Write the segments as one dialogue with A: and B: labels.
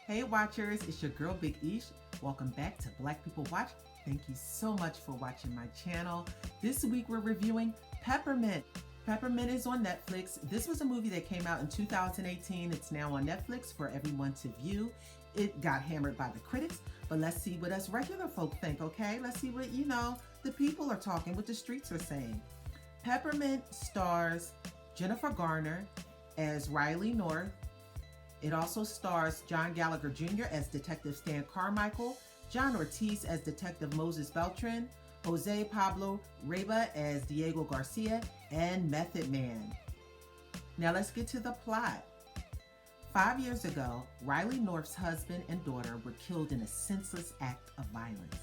A: Hey watchers, it's your girl Big Ish. Welcome back to Black People Watch. Thank you so much for watching my channel. This week we're reviewing Peppermint. Peppermint is on Netflix. This was a movie that came out in 2018. It's now on Netflix for everyone to view. It got hammered by the critics, but let's see what us regular folk think, okay? Let's see what, the people are talking, what the streets are saying. Peppermint stars Jennifer Garner as Riley North. It also stars John Gallagher Jr. as Detective Stan Carmichael, John Ortiz as Detective Moses Beltran, Jose Pablo Reba as Diego Garcia, and Method Man. Now let's get to the plot. 5 years ago, Riley North's husband and daughter were killed in a senseless act of violence.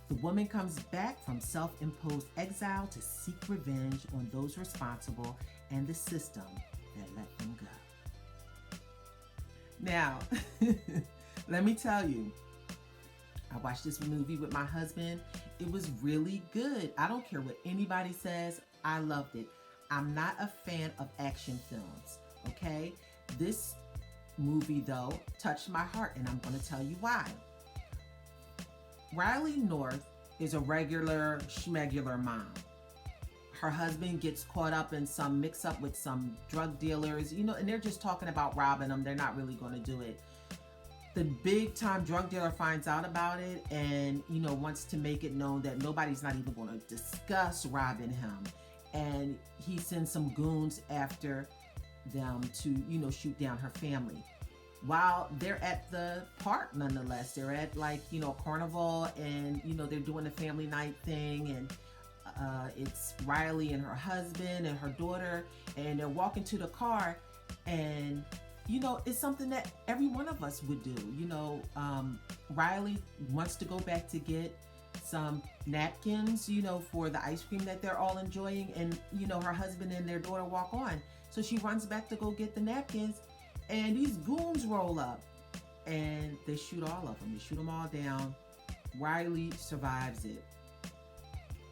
A: The woman comes back from self-imposed exile to seek revenge on those responsible and the system that let them go. Now, let me tell you, I watched this movie with my husband. It was really good. I don't care what anybody says. I loved it. I'm not a fan of action films, okay? This movie, though, touched my heart, and I'm going to tell you why. Riley North is a regular schmegular mom. Her husband gets caught up in some mix-up with some drug dealers, and they're just talking about robbing them. They're not really going to do it. The big-time drug dealer finds out about it and, wants to make it known that nobody's not even going to discuss robbing him. And he sends some goons after them to, shoot down her family. While they're at the park, nonetheless, they're at carnival, and, they're doing a family night thing, and it's Riley and her husband and her daughter, and they're walking to the car, and it's something that every one of us would do. Riley wants to go back to get some napkins, for the ice cream that they're all enjoying, and her husband and their daughter walk on, so she runs back to go get the napkins, and these goons roll up and they shoot all of them. They shoot them all down. Riley survives it.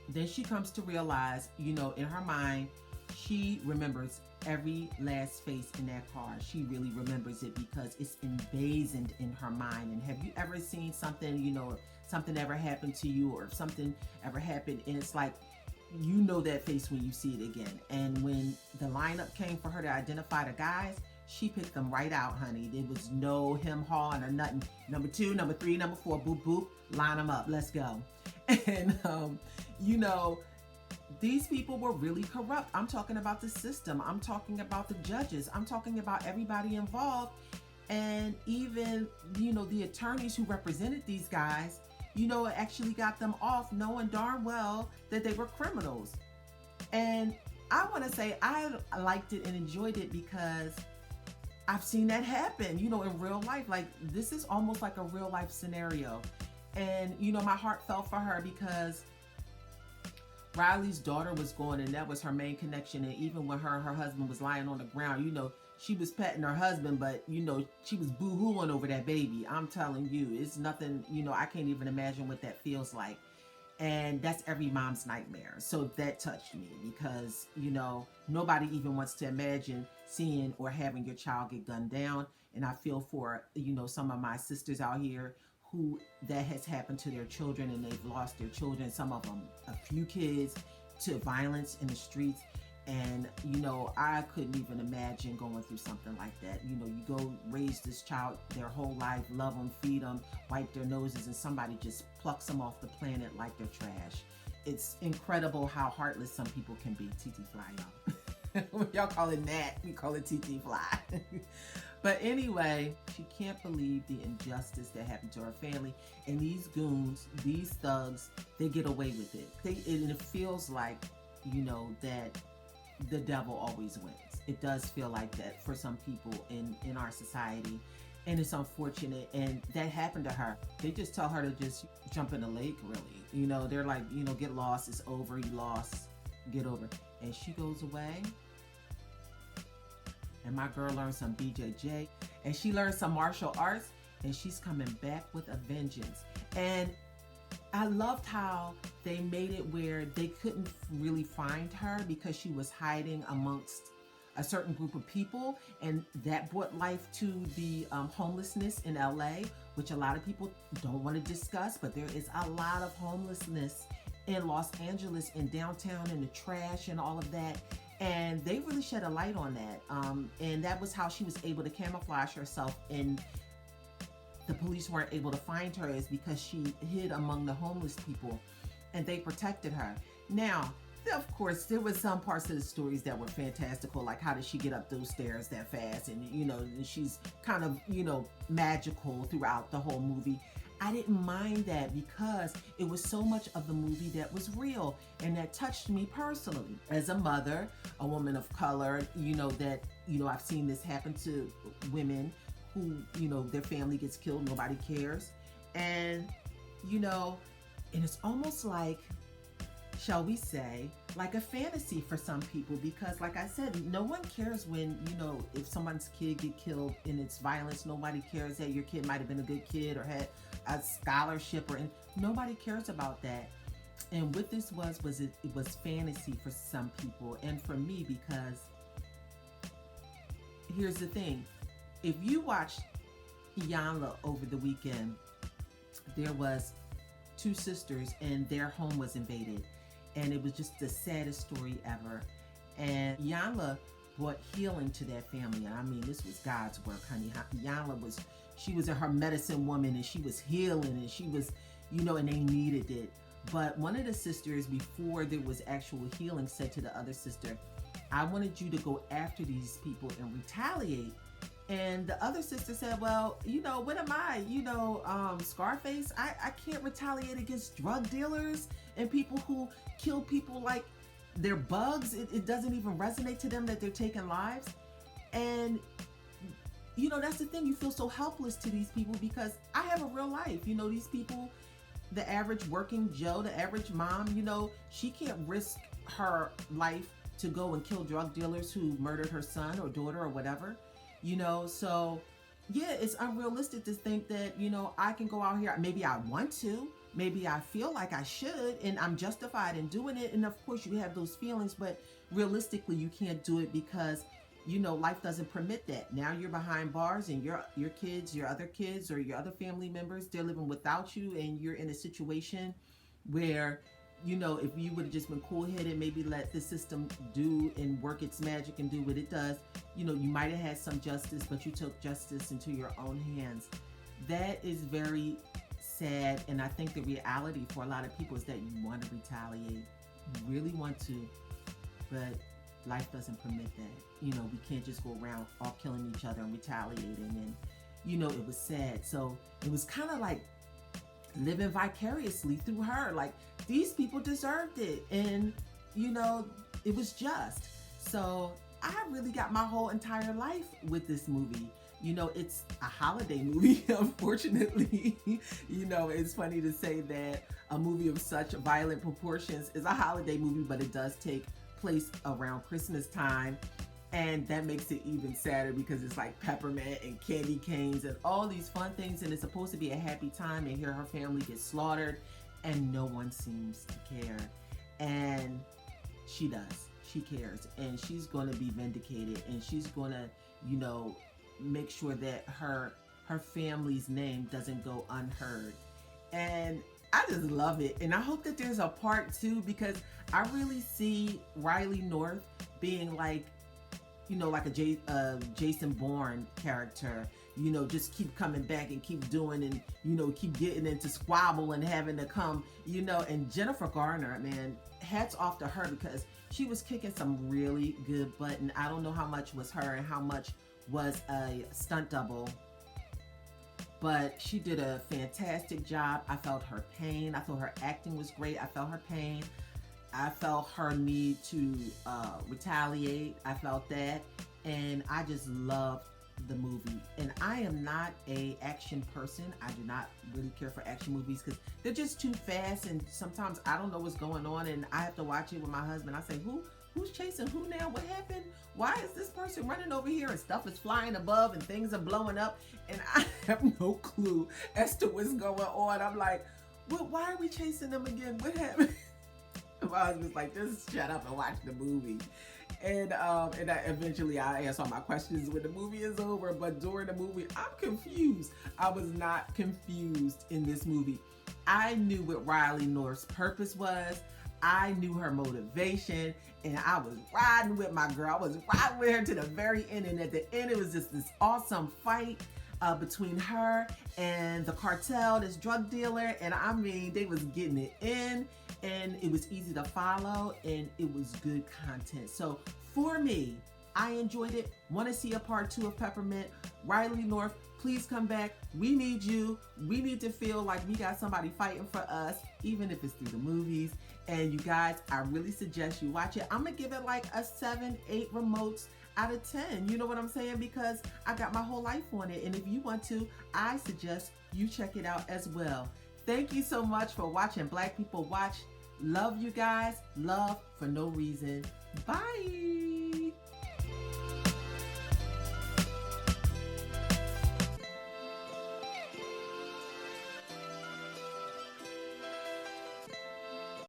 A: Then she comes to realize, in her mind, she remembers every last face in that car. She really remembers it because it's emblazoned in her mind. And have you ever seen something, something ever happened to you, or if something ever happened, and it's like, that face when you see it again. And when the lineup came for her to identify the guys, she picked them right out, honey. There was no hem hawing or nothing. Number 2, number 3, number 4, boop, boop, line them up, let's go. And, these people were really corrupt. I'm talking about the system. I'm talking about the judges. I'm talking about everybody involved. And even, the attorneys who represented these guys, actually got them off knowing darn well that they were criminals. And I want to say I liked it and enjoyed it because I've seen that happen, in real life. Like, this is almost like a real life scenario. And, my heart fell for her because Riley's daughter was gone, and that was her main connection. And even when her husband was lying on the ground, she was petting her husband, but, she was boo-hooing over that baby. I'm telling you, it's nothing, I can't even imagine what that feels like. And that's every mom's nightmare. So that touched me because, nobody even wants to imagine seeing or having your child get gunned down. And I feel for, some of my sisters out here who that has happened to their children, and they've lost their children, some of them a few kids, to violence in the streets. And, I couldn't even imagine going through something like that. You go raise this child their whole life, love them, feed them, wipe their noses, and somebody just plucks them off the planet like they're trash. It's incredible how heartless some people can be. TT Fly, y'all. Y'all call it Nat, we call it TT Fly. But anyway, she can't believe the injustice that happened to her family. And these goons, these thugs, they get away with it. And it feels like, that the devil always wins. It does feel like that for some people in our society. And it's unfortunate. And that happened to her. They just tell her to just jump in the lake, really. They're like, get lost, it's over, you lost, get over. And she goes away. And my girl learns some BJJ, and she learns some martial arts, and she's coming back with a vengeance. And I loved how they made it where they couldn't really find her because she was hiding amongst a certain group of people, and that brought life to the homelessness in LA, which a lot of people don't want to discuss, but there is a lot of homelessness in Los Angeles, in downtown, in the trash and all of that. And they really shed a light on that. And that was how she was able to camouflage herself, and the police weren't able to find her, is because she hid among the homeless people and they protected her. Now, of course, there was some parts of the stories that were fantastical, like how did she get up those stairs that fast? And, she's kind of, magical throughout the whole movie. I didn't mind that because it was so much of the movie that was real and that touched me personally. As a mother, a woman of color, that, I've seen this happen to women who, their family gets killed, nobody cares. And, and it's almost like, shall we say, like a fantasy for some people, because like I said, no one cares when, if someone's kid get killed and it's violence. Nobody cares that your kid might have been a good kid or had a scholarship, and nobody cares about that. And what this was it was fantasy for some people, and for me, because here's the thing. If you watched Iyanla over the weekend, there was two sisters and their home was invaded. And it was just the saddest story ever. And Iyanla brought healing to that family. And I mean, this was God's work, honey. Iyanla she was her medicine woman, and she was healing, and she was, and they needed it. But one of the sisters, before there was actual healing, said to the other sister, I wanted you to go after these people and retaliate. And the other sister said, well, what am I? Scarface? I can't retaliate against drug dealers and people who kill people like they're bugs. It doesn't even resonate to them that they're taking lives. And, that's the thing. You feel so helpless to these people, because I have a real life. These people, the average working Joe, the average mom, she can't risk her life to go and kill drug dealers who murdered her son or daughter or whatever. So yeah, it's unrealistic to think that, I can go out here. Maybe I want to, maybe I feel like I should, and I'm justified in doing it. And of course you have those feelings, but realistically you can't do it because, life doesn't permit that. Now you're behind bars, and your kids, your other kids, or your other family members, they're living without you, and you're in a situation where, if you would have just been cool-headed, maybe let the system do and work its magic and do what it does, you might have had some justice, but you took justice into your own hands. That is very sad, and I think the reality for a lot of people is that you want to retaliate. You really want to, but life doesn't permit that. We can't just go around all killing each other and retaliating, and, it was sad. So it was kind of like living vicariously through her. Like, these people deserved it, and it was just. So I really got my whole entire life with this movie. It's a holiday movie, unfortunately. It's funny to say that a movie of such violent proportions is a holiday movie, but it does take place around Christmas time. And that makes it even sadder because it's like peppermint and candy canes and all these fun things. And it's supposed to be a happy time, and here her family gets slaughtered and no one seems to care. And she does. She cares. And she's going to be vindicated. And she's going to, make sure that her family's name doesn't go unheard. And I just love it. And I hope that there's a part 2, because I really see Riley North being like, like a Jason Bourne character, just keep coming back and keep doing, and, keep getting into squabble and having to come, and Jennifer Garner, man, hats off to her, because she was kicking some really good butt. And I don't know how much was her and how much was a stunt double, but she did a fantastic job. I felt her pain. I thought her acting was great. I felt her pain. I felt her need to retaliate. I felt that. And I just loved the movie. And I am not a action person. I do not really care for action movies because they're just too fast, and sometimes I don't know what's going on, and I have to watch it with my husband. I say, who's chasing who now? What happened? Why is this person running over here and stuff is flying above and things are blowing up? And I have no clue as to what's going on. I'm like, well, why are we chasing them again? What happened? My husband's like, just shut up and watch the movie. And eventually I answer all my questions when the movie is over. But during the movie, I'm confused. I was not confused in this movie. I knew what Riley North's purpose was. I knew her motivation, and I was riding with my girl. I was riding with her to the very end, and at the end, it was just this awesome fight between her and the cartel, this drug dealer. And I mean, they was getting it in, and it was easy to follow, and it was good content. So for me, I enjoyed it. Want to see a part 2 of Peppermint. Riley North, please come back. We need you. We need to feel like we got somebody fighting for us, even if it's through the movies. And you guys, I really suggest you watch it. I'm gonna give it like a 7, 8 remotes out of 10. You know what I'm saying? Because I got my whole life on it. And if you want to, I suggest you check it out as well. Thank you so much for watching Black People Watch. Love you guys. Love for no reason. Bye.